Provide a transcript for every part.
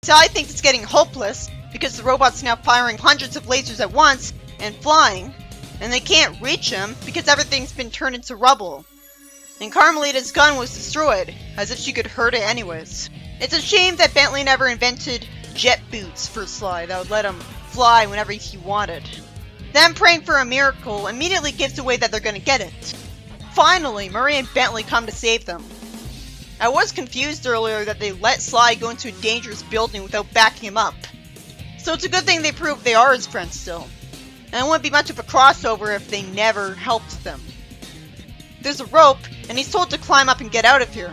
Sally thinks it's getting hopeless because the robot's now firing hundreds of lasers at once and flying, and they can't reach him because everything's been turned into rubble. And Carmelita's gun was destroyed, as if she could hurt it anyways. It's a shame that Bentley never invented jet boots for Sly that would let him fly whenever he wanted. Them praying for a miracle immediately gives away that they're gonna get it. Finally, Murray and Bentley come to save them. I was confused earlier that they let Sly go into a dangerous building without backing him up. So it's a good thing they proved they are his friends still. And it wouldn't be much of a crossover if they never helped them. There's a rope, and he's told to climb up and get out of here.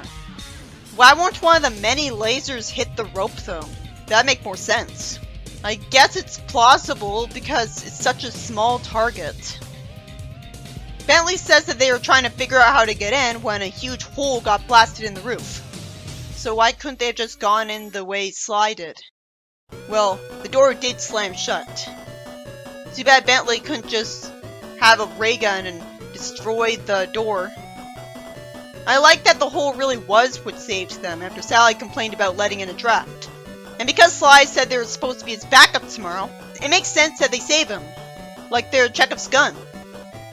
Why won't one of the many lasers hit the rope though? That'd make more sense. I guess it's plausible because it's such a small target. Bentley says that they were trying to figure out how to get in when a huge hole got blasted in the roof. So why couldn't they have just gone in the way Sly did? Well, the door did slam shut. Too bad Bentley couldn't just have a ray gun and destroy the door. I like that the hole really was what saved them after Sally complained about letting in a draft. And because Sly said they were supposed to be his backup tomorrow, it makes sense that they save him. Like they're Chekhov's gun.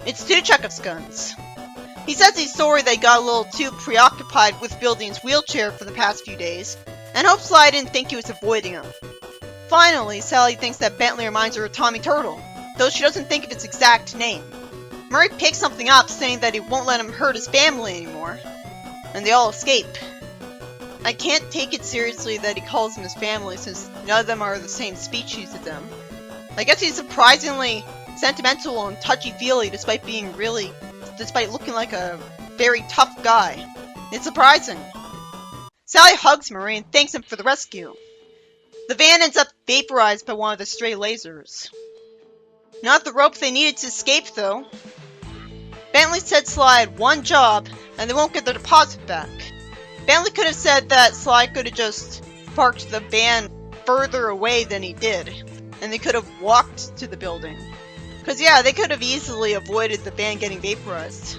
It's two Chekhov's guns. He says he's sorry they got a little too preoccupied with building his wheelchair for the past few days, and hopes Sly didn't think he was avoiding him. Finally, Sally thinks that Bentley reminds her of Tommy Turtle, though she doesn't think of its exact name. Murray picks something up saying that he won't let him hurt his family anymore, and they all escape. I can't take it seriously that he calls them his family since none of them are the same species as them. I guess he's surprisingly sentimental and touchy-feely despite looking like a very tough guy. It's surprising. Sally hugs Murray and thanks him for the rescue. The van ends up vaporized by one of the stray lasers. Not the rope they needed to escape though. Bentley said Sly had one job and they won't get their deposit back. Bentley could have said that Sly could have just parked the van further away than he did, and they could have walked to the building. Cause yeah, they could have easily avoided the van getting vaporized.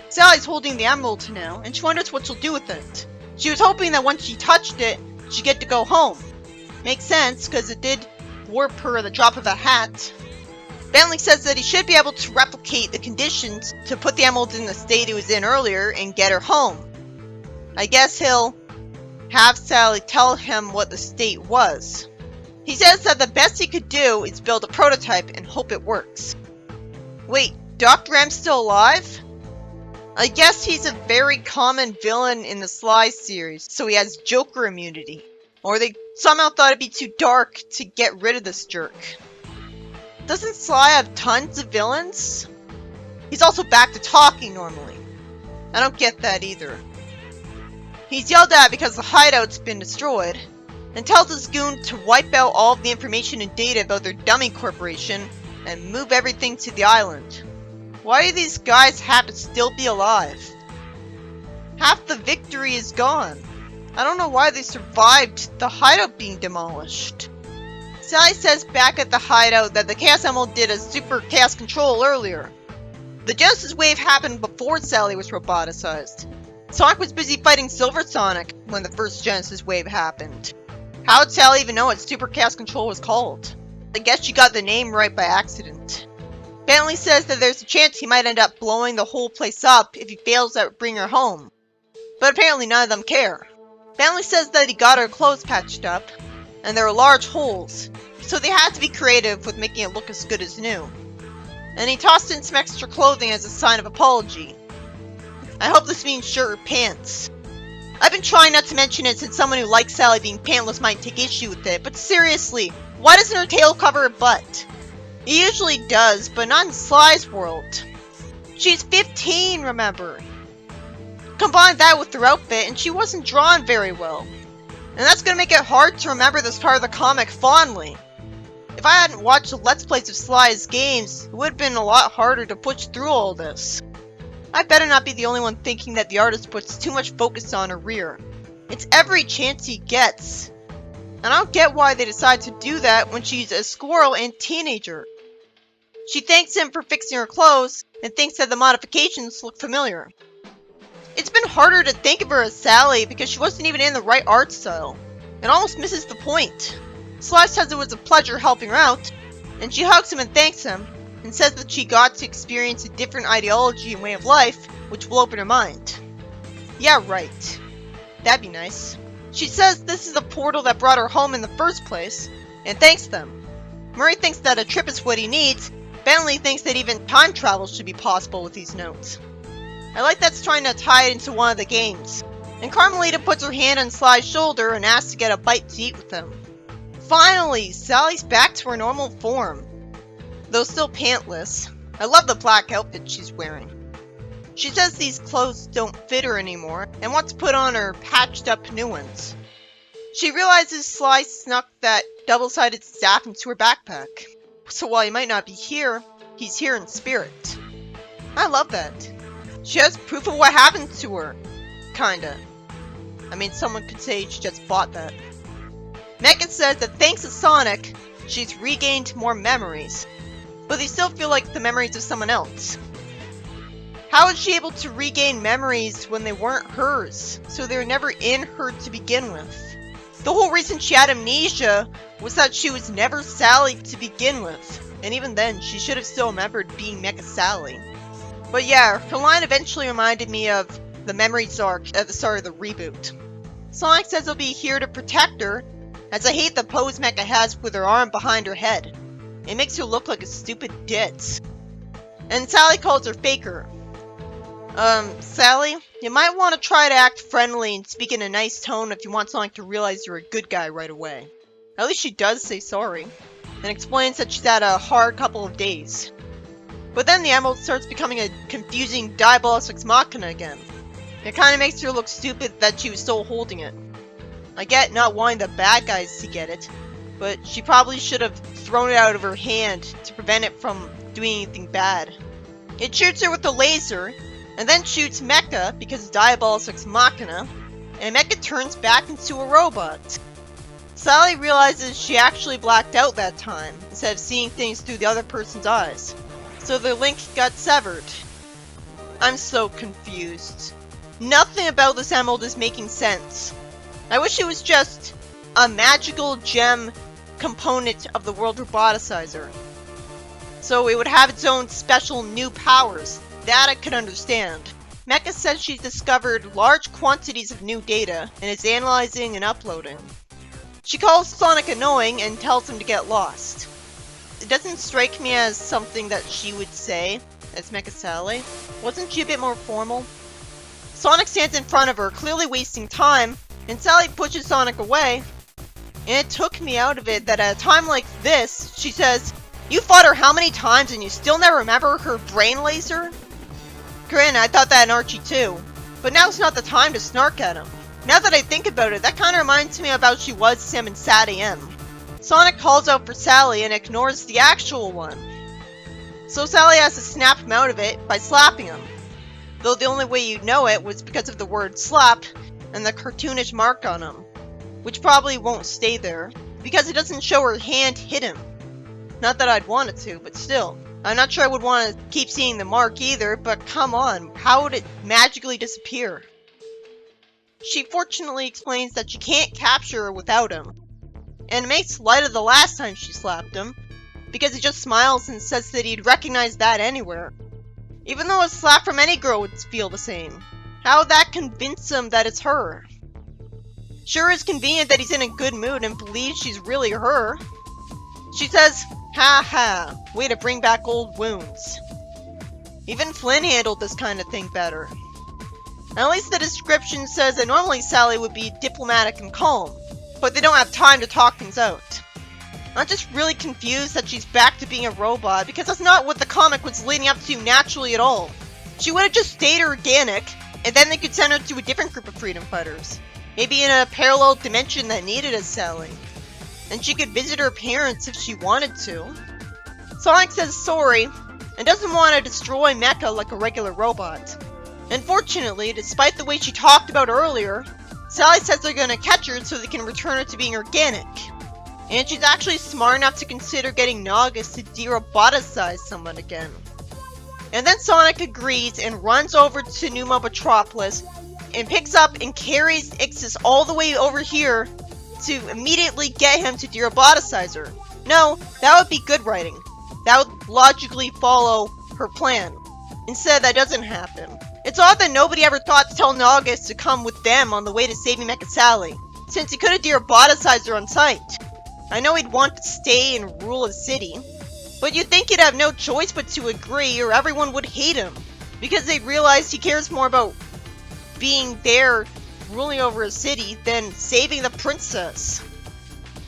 Sally's holding the emerald now, and she wonders what she'll do with it. She was hoping that once she touched it, she'd get to go home. Makes sense, cause it did warp her at the drop of a hat. Bentley says that he should be able to replicate the conditions to put the emerald in the state it was in earlier and get her home. I guess he'll have Sally tell him what the state was. He says that the best he could do is build a prototype and hope it works. Wait, Dr. M's still alive? I guess he's a very common villain in the Sly series, so he has Joker immunity. Or they somehow thought it'd be too dark to get rid of this jerk. Doesn't Sly have tons of villains? He's also back to talking normally. I don't get that either. He's yelled at because the hideout's been destroyed, and tells his goon to wipe out all of the information and data about their dummy corporation and move everything to the island. Why do these guys have to still be alive? Half the victory is gone. I don't know why they survived the hideout being demolished. Sally says back at the hideout that the Chaos Emerald did a super chaos control earlier. The Genesis wave happened before Sally was roboticized. Sonic was busy fighting Silver Sonic when the first Genesis wave happened. How would Sally even know what Super Chaos Control was called? I guess she got the name right by accident. Bentley says that there's a chance he might end up blowing the whole place up if he fails at bringing her home. But apparently none of them care. Bentley says that he got her clothes patched up, and there are large holes, so they had to be creative with making it look as good as new. And he tossed in some extra clothing as a sign of apology. I hope this means shirt or pants. I've been trying not to mention it since someone who likes Sally being pantless might take issue with it, but seriously, why doesn't her tail cover her butt? It usually does, but not in Sly's world. She's 15, remember? Combine that with her outfit, and she wasn't drawn very well. And that's gonna make it hard to remember this part of the comic fondly. If I hadn't watched the Let's Plays of Sly's games, it would have been a lot harder to push through all this. I better not be the only one thinking that the artist puts too much focus on her rear. It's every chance he gets. And I don't get why they decide to do that when she's a squirrel and teenager. She thanks him for fixing her clothes, and thinks that the modifications look familiar. It's been harder to think of her as Sally because she wasn't even in the right art style. It almost misses the point. Sly says it was a pleasure helping her out, and she hugs him and thanks him, and says that she got to experience a different ideology and way of life, which will open her mind. Yeah, right. That'd be nice. She says this is the portal that brought her home in the first place, and thanks them. Murray thinks that a trip is what he needs. Bentley thinks that even time travel should be possible with these notes. I like that's trying to tie it into one of the games. And Carmelita puts her hand on Sly's shoulder and asks to get a bite to eat with them. Finally, Sally's back to her normal form, though still pantless. I love the black outfit she's wearing. She says these clothes don't fit her anymore and wants to put on her patched up new ones. She realizes Sly snuck that double-sided staff into her backpack. So while he might not be here, he's here in spirit. I love that. She has proof of what happened to her. Kinda. I mean, someone could say she just bought that. Mecha says that thanks to Sonic, she's regained more memories. But they still feel like the memories of someone else. How is she able to regain memories when they weren't hers, so they were never in her to begin with? The whole reason she had amnesia was that she was never Sally to begin with, and even then, she should have still remembered being Mecha Sally. But yeah, her line eventually reminded me of the Memories arc at the start of the reboot. Sonic says he'll be here to protect her, as I hate the pose Mecha has with her arm behind her head. It makes her look like a stupid ditz. And Sally calls her Faker. Sally, you might want to try to act friendly and speak in a nice tone if you want Sonic to realize you're a good guy right away. At least she does say sorry, and explains that she's had a hard couple of days. But then the emerald starts becoming a confusing Diabolus Ex Machina again. It kinda makes her look stupid that she was still holding it. I get not wanting the bad guys to get it, but she probably should have thrown it out of her hand to prevent it from doing anything bad. It shoots her with a laser, and then shoots Mecha because Diabolus Ex Machina, and Mecha turns back into a robot. Sally realizes she actually blacked out that time, instead of seeing things through the other person's eyes. So their link got severed. I'm so confused. Nothing about this emerald is making sense. I wish it was just a magical gem component of the world roboticizer. So it would have its own special new powers. That I could understand. Mecha says she's discovered large quantities of new data and is analyzing and uploading. She calls Sonic annoying and tells him to get lost. It doesn't strike me as something that she would say as Mecha Sally. Wasn't she a bit more formal? Sonic stands in front of her, clearly wasting time, and Sally pushes Sonic away. And it took me out of it that at a time like this, she says, "You fought her how many times and you still never remember her brain laser?" Granted, I thought that in Archie too, but now it's not the time to snark at him. Now that I think about it, that kinda reminds me of how she was to him in Sad AM. Sonic calls out for Sally and ignores the actual one. So Sally has to snap him out of it by slapping him. Though the only way you'd know it was because of the word slap and the cartoonish mark on him. Which probably won't stay there, because it doesn't show her hand hit him. Not that I'd want it to, but still. I'm not sure I would want to keep seeing the mark either, but come on, how would it magically disappear? She fortunately explains that she can't capture her without him, and makes light of the last time she slapped him, because he just smiles and says that he'd recognize that anywhere. Even though a slap from any girl would feel the same. How would that convince him that it's her? Sure, it's convenient that he's in a good mood and believes she's really her. She says, "Ha ha, way to bring back old wounds." Even Flynn handled this kind of thing better. At least the description says that normally Sally would be diplomatic and calm, but they don't have time to talk things out. I'm just really confused that she's back to being a robot, because that's not what the comic was leading up to naturally at all. She would have just stayed organic, and then they could send her to a different group of freedom fighters. Maybe in a parallel dimension that needed a Sally. And she could visit her parents if she wanted to. Sonic says sorry, and doesn't want to destroy Mecha like a regular robot. Unfortunately, despite the way she talked about earlier, Sally says they're gonna catch her so they can return her to being organic. And she's actually smart enough to consider getting Naugus to de-roboticize someone again. And then Sonic agrees and runs over to New Metropolis and picks up and carries Ixis all the way over here to immediately get him to deroboticize her. No, that would be good writing. That would logically follow her plan. Instead, that doesn't happen. It's odd that nobody ever thought to tell Naugus to come with them on the way to saving Mecha Sally, since he could have deroboticized her on sight. I know he'd want to stay and rule a city, but you'd think he'd have no choice but to agree or everyone would hate him, because they realize he cares more about being there, ruling over a city, than saving the princess.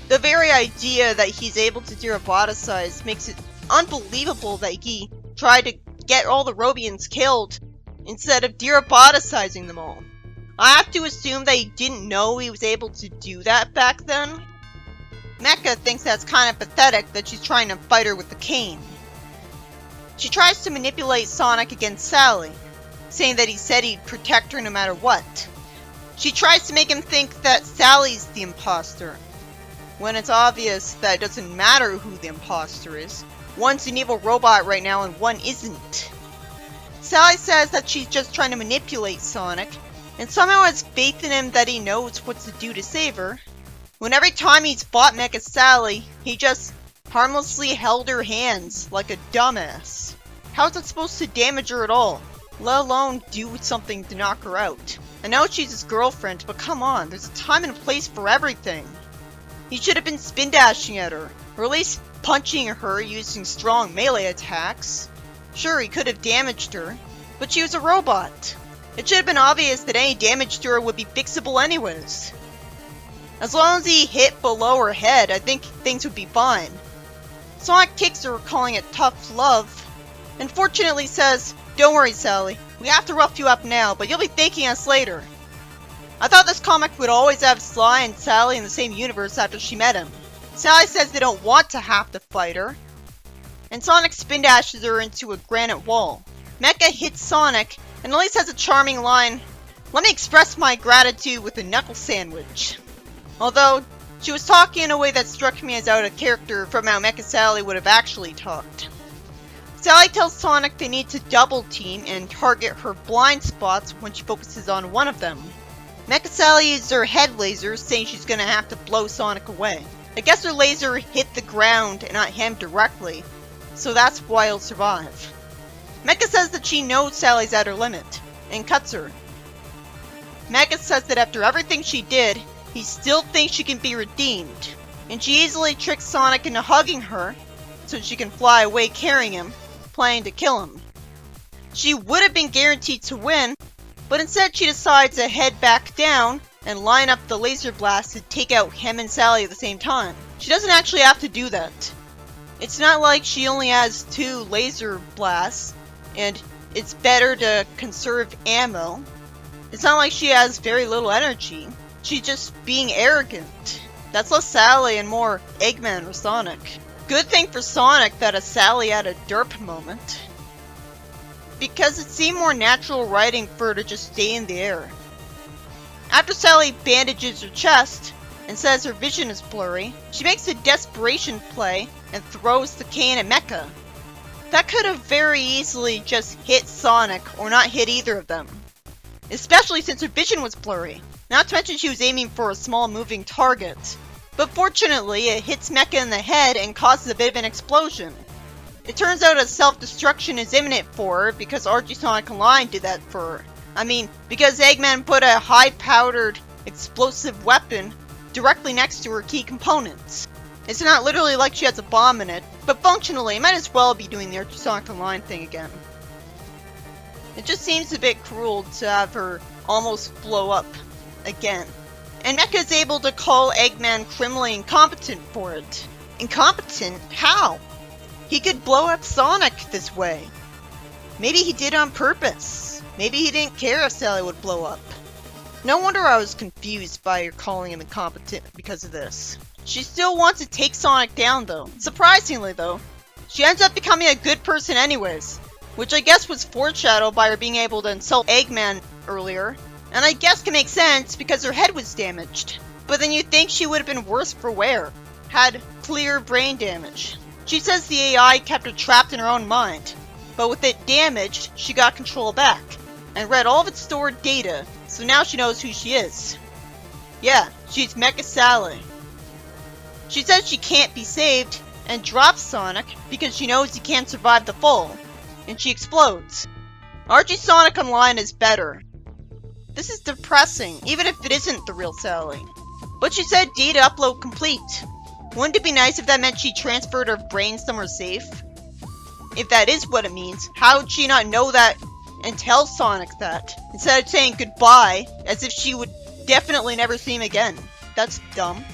The very idea that he's able to deroboticize makes it unbelievable that he tried to get all the Robians killed instead of deroboticizing them all. I have to assume that he didn't know he was able to do that back then. Mecha thinks that's kind of pathetic that she's trying to fight her with the cane. She tries to manipulate Sonic against Sally, saying that he said he'd protect her no matter what. She tries to make him think that Sally's the imposter, when it's obvious that it doesn't matter who the imposter is. One's an evil robot right now and one isn't. Sally says that she's just trying to manipulate Sonic, and somehow has faith in him that he knows what to do to save her, when every time he's fought Mecha Sally, he just harmlessly held her hands like a dumbass. How's it supposed to damage her at all, let alone do something to knock her out? I know she's his girlfriend, but come on, there's a time and a place for everything. He should have been spin dashing at her, or at least punching her using strong melee attacks. Sure, he could have damaged her, but she was a robot. It should have been obvious that any damage to her would be fixable anyways. As long as he hit below her head, I think things would be fine. Sonic kicks her, calling it tough love, and fortunately says, "Don't worry, Sally. We have to rough you up now, but you'll be thanking us later." I thought this comic would always have Sly and Sally in the same universe after she met him. Sally says they don't want to have to fight her, and Sonic spin dashes her into a granite wall. Mecha hits Sonic, and at least has a charming line, "Let me express my gratitude with a knuckle sandwich." Although, she was talking in a way that struck me as out of character from how Mecha Sally would have actually talked. Sally tells Sonic they need to double team and target her blind spots when she focuses on one of them. Mecha Sally uses her head laser, saying she's gonna have to blow Sonic away. I guess her laser hit the ground and not him directly, so that's why he'll survive. Mecha says that she knows Sally's at her limit, and cuts her. Mecha says that after everything she did, he still thinks she can be redeemed, and she easily tricks Sonic into hugging her so she can fly away carrying him, planning to kill him. She would have been guaranteed to win, but instead she decides to head back down and line up the laser blast to take out him and Sally at the same time. She doesn't actually have to do that. It's not like she only has 2 laser blasts, and it's better to conserve ammo. It's not like she has very little energy. She's just being arrogant. That's less Sally and more Eggman or Sonic. Good thing for Sonic that a Sally had a derp moment, because it seemed more natural writing for her to just stay in the air. After Sally bandages her chest and says her vision is blurry, she makes a desperation play and throws the cane at Mecha. That could have very easily just hit Sonic or not hit either of them, especially since her vision was blurry. Not to mention she was aiming for a small moving target. But fortunately, it hits Mecha in the head and causes a bit of an explosion. It turns out a self-destruction is imminent for her because Archie, Sonic, and Lion did that for her. I mean, because Eggman put a high-powdered explosive weapon directly next to her key components. It's not literally like she has a bomb in it, but functionally, it might as well be doing the Archie, Sonic, and Lion thing again. It just seems a bit cruel to have her almost blow up again. And Mecha is able to call Eggman criminally incompetent for it. Incompetent? How? He could blow up Sonic this way. Maybe he did on purpose. Maybe he didn't care if Sally would blow up. No wonder I was confused by her calling him incompetent because of this. She still wants to take Sonic down though. Surprisingly though, she ends up becoming a good person anyways, which I guess was foreshadowed by her being able to insult Eggman earlier. And I guess can make sense because her head was damaged. But then you'd think she would have been worse for wear. Had clear brain damage. She says the AI kept her trapped in her own mind. But with it damaged, she got control back. And read all of its stored data, so now she knows who she is. Yeah, She's Mecha Sally. She says she can't be saved and drops Sonic because she knows he can't survive the fall, and she explodes. Archie Sonic Online is better. This is depressing, even if it isn't the real Sally. But she said data upload complete. Wouldn't it be nice if that meant she transferred her brain somewhere safe? If that is what it means, how would she not know that and tell Sonic that, instead of saying goodbye as if she would definitely never see him again? That's dumb.